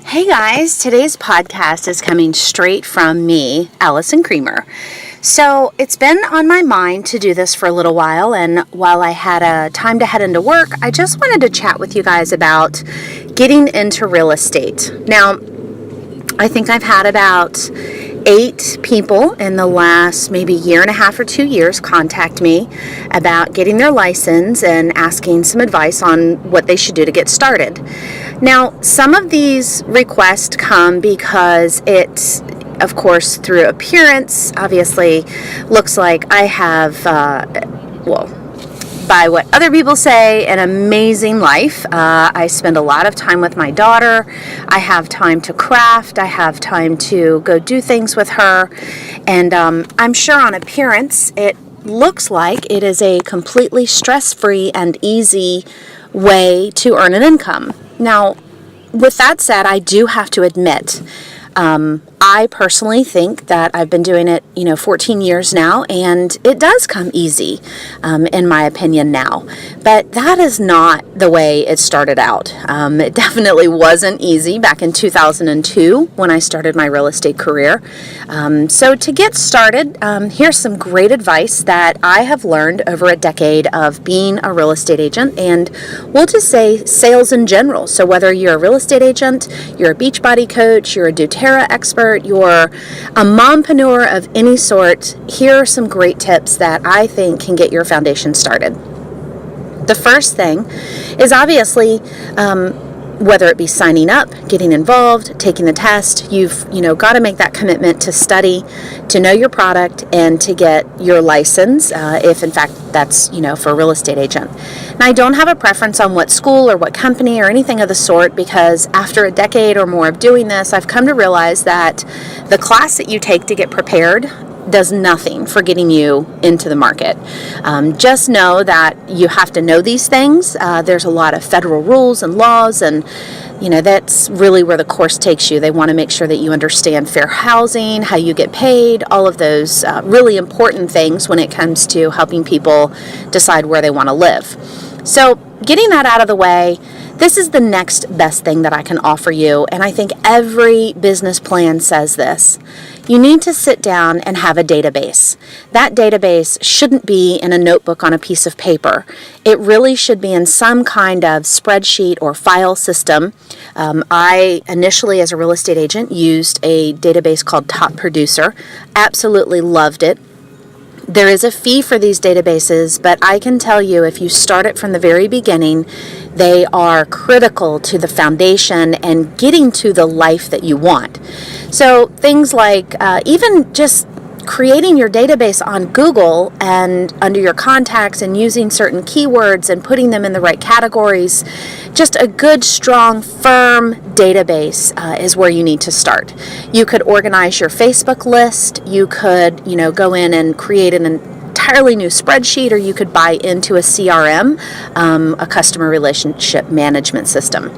Hey guys, today's podcast is coming straight from me, Alison Creamer. So it's been on my mind to do this for a little while, and while I had a time to head into work, I just wanted to chat with you guys about getting into real estate. Now, I think I've had about 8 people in the last maybe year and a half or 2 years contact me about getting their license and asking some advice on what they should do to get started. Now, some of these requests come because it's, of course, through appearance, obviously looks like I have, by what other people say, an amazing life. I spend a lot of time with my daughter. I have time to craft. I have time to go do things with her. And I'm sure on appearance, it looks like it is a completely stress-free and easy way to earn an income. Now, with that said, I do have to admit, I personally think that I've been doing it, 14 years now, and it does come easy, in my opinion now. But that is not the way it started out. It definitely wasn't easy back in 2002 when I started my real estate career. So to get started, here's some great advice that I have learned over a decade of being a real estate agent, and we'll just say sales in general. So whether you're a real estate agent, you're a Beachbody coach, you're a doTERRA expert, you're a mompreneur of any sort, here are some great tips that I think can get your foundation started. The first thing is obviously whether it be signing up, getting involved, taking the test, you've got to make that commitment to study, to know your product, and to get your license, if in fact that's, for a real estate agent. Now, I don't have a preference on what school or what company or anything of the sort, because after a decade or more of doing this, I've come to realize that the class that you take to get prepared does nothing for getting you into the market. Just know that you have to know these things. There's a lot of federal rules and laws, and that's really where the course takes you. They want to make sure that you understand fair housing, how you get paid, all of those really important things when it comes to helping people decide where they want to live. So getting that out of the way, this is the next best thing that I can offer you, and I think every business plan says this. You need to sit down and have a database. That database shouldn't be in a notebook on a piece of paper. It really should be in some kind of spreadsheet or file system. I initially, as a real estate agent, used a database called Top Producer. Absolutely loved it. There is a fee for these databases, but I can tell you if you start it from the very beginning, they are critical to the foundation and getting to the life that you want. So things like even just creating your database on Google and under your contacts and using certain keywords and putting them in the right categories, just a good, strong, firm database is where you need to start. You could organize your Facebook list. You could, go in and create an entirely new spreadsheet, or you could buy into a CRM, a customer relationship management system.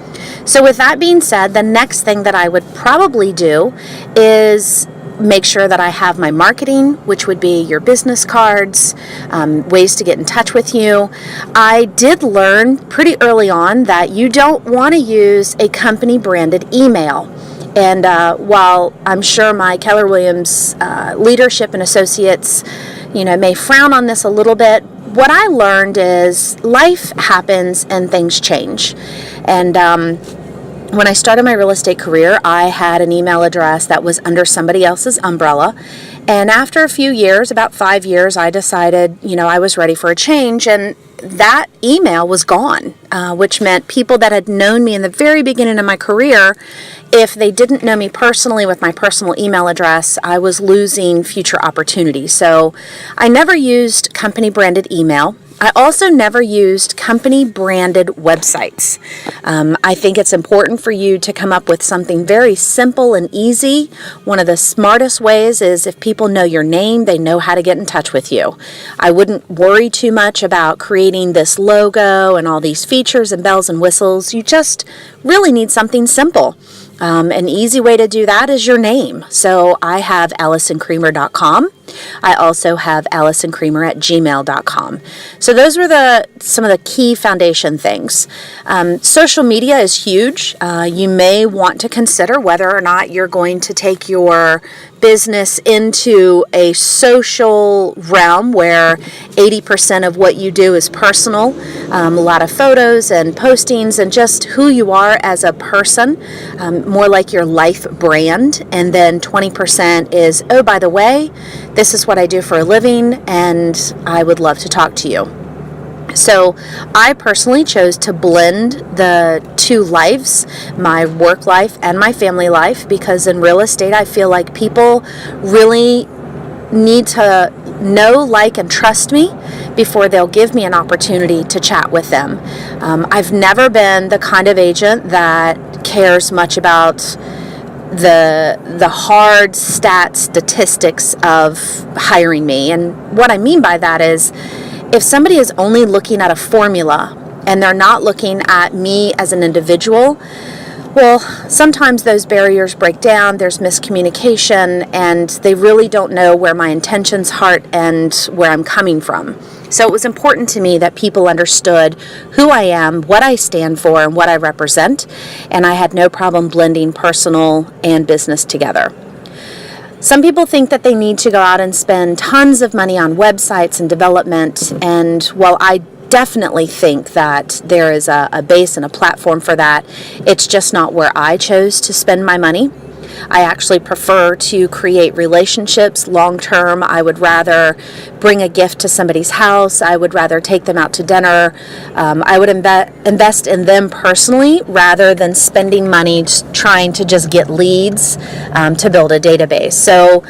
So with that being said, the next thing that I would probably do is make sure that I have my marketing, which would be your business cards, ways to get in touch with you. I did learn pretty early on that you don't want to use a company branded email. And while I'm sure my Keller Williams leadership and associates, may frown on this a little bit, what I learned is life happens and things change. And when I started my real estate career, I had an email address that was under somebody else's umbrella. And after a few years, about 5 years, I decided, I was ready for a change. And that email was gone, which meant people that had known me in the very beginning of my career, if they didn't know me personally with my personal email address, I was losing future opportunities. So I never used company branded email. I also never used company-branded websites. I think it's important for you to come up with something very simple and easy. One of the smartest ways is if people know your name, they know how to get in touch with you. I wouldn't worry too much about creating this logo and all these features and bells and whistles. You just really need something simple. An easy way to do that is your name. So I have AlisonCreamer.com. I also have AlisonCreamer@gmail.com. So those were some of the key foundation things. Social media is huge. You may want to consider whether or not you're going to take your business into a social realm where 80% of what you do is personal, a lot of photos and postings and just who you are as a person, more like your life brand. And then 20% is, oh, by the way, this is what I do for a living and I would love to talk to you. So I personally chose to blend the two lives, my work life and my family life, because in real estate, I feel like people really need to know, like, and trust me before they'll give me an opportunity to chat with them. I've never been the kind of agent that cares much about the hard statistics of hiring me. And what I mean by that is, if somebody is only looking at a formula and they're not looking at me as an individual, well, sometimes those barriers break down, there's miscommunication, and they really don't know where my intentions, heart, and where I'm coming from. So it was important to me that people understood who I am, what I stand for, and what I represent, and I had no problem blending personal and business together. Some people think that they need to go out and spend tons of money on websites and development, and while I definitely think that there is a base and a platform for that, it's just not where I chose to spend my money. I actually prefer to create relationships long term. I would rather bring a gift to somebody's house. I would rather take them out to dinner. I would invest in them personally rather than spending money trying to just get leads to build a database. So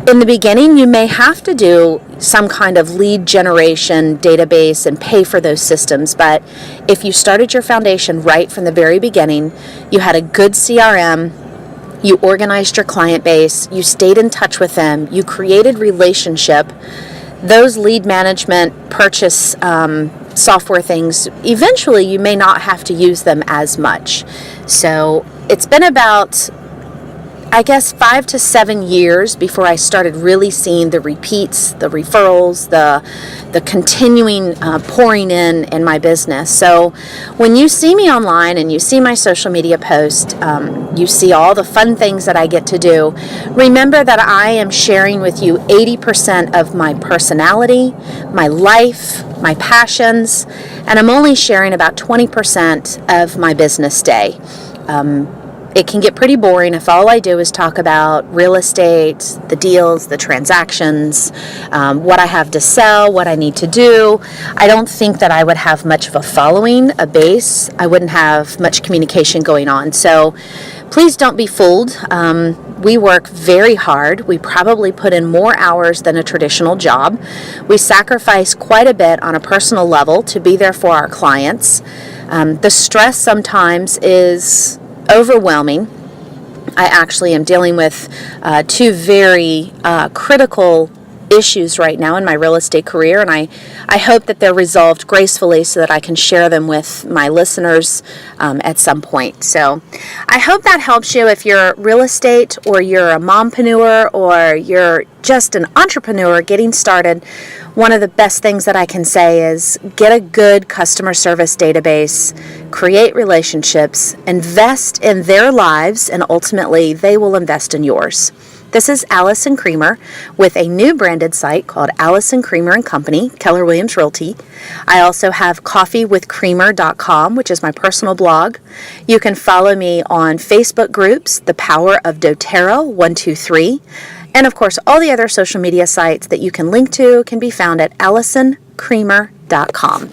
in the beginning, you may have to do some kind of lead generation database and pay for those systems. But if you started your foundation right from the very beginning, you had a good CRM, you organized your client base, you stayed in touch with them, you created relationship, those lead management purchase software things, eventually you may not have to use them as much. So it's been about, I guess, 5 to 7 years before I started really seeing the repeats, the referrals, the continuing pouring in my business. So when you see me online and you see my social media post, you see all the fun things that I get to do, remember that I am sharing with you 80% of my personality, my life, my passions, and I'm only sharing about 20% of my business day. It can get pretty boring if all I do is talk about real estate, the deals, the transactions, what I have to sell, what I need to do. I don't think that I would have much of a following, a base. I wouldn't have much communication going on. So please don't be fooled. We work very hard. We probably put in more hours than a traditional job. We sacrifice quite a bit on a personal level to be there for our clients. The stress sometimes is overwhelming. I actually am dealing with two very critical issues right now in my real estate career, and I hope that they're resolved gracefully so that I can share them with my listeners at some point. So I hope that helps you if you're real estate or you're a mompreneur or you're just an entrepreneur getting started. One of the best things that I can say is get a good customer service database, create relationships, invest in their lives, and ultimately they will invest in yours. This is Alison Creamer with a new branded site called Alison Creamer & Company, Keller Williams Realty. I also have coffeewithcreamer.com, which is my personal blog. You can follow me on Facebook groups, The Power of doTERRA 123. And of course, all the other social media sites that you can link to can be found at AlisonCreamer.com.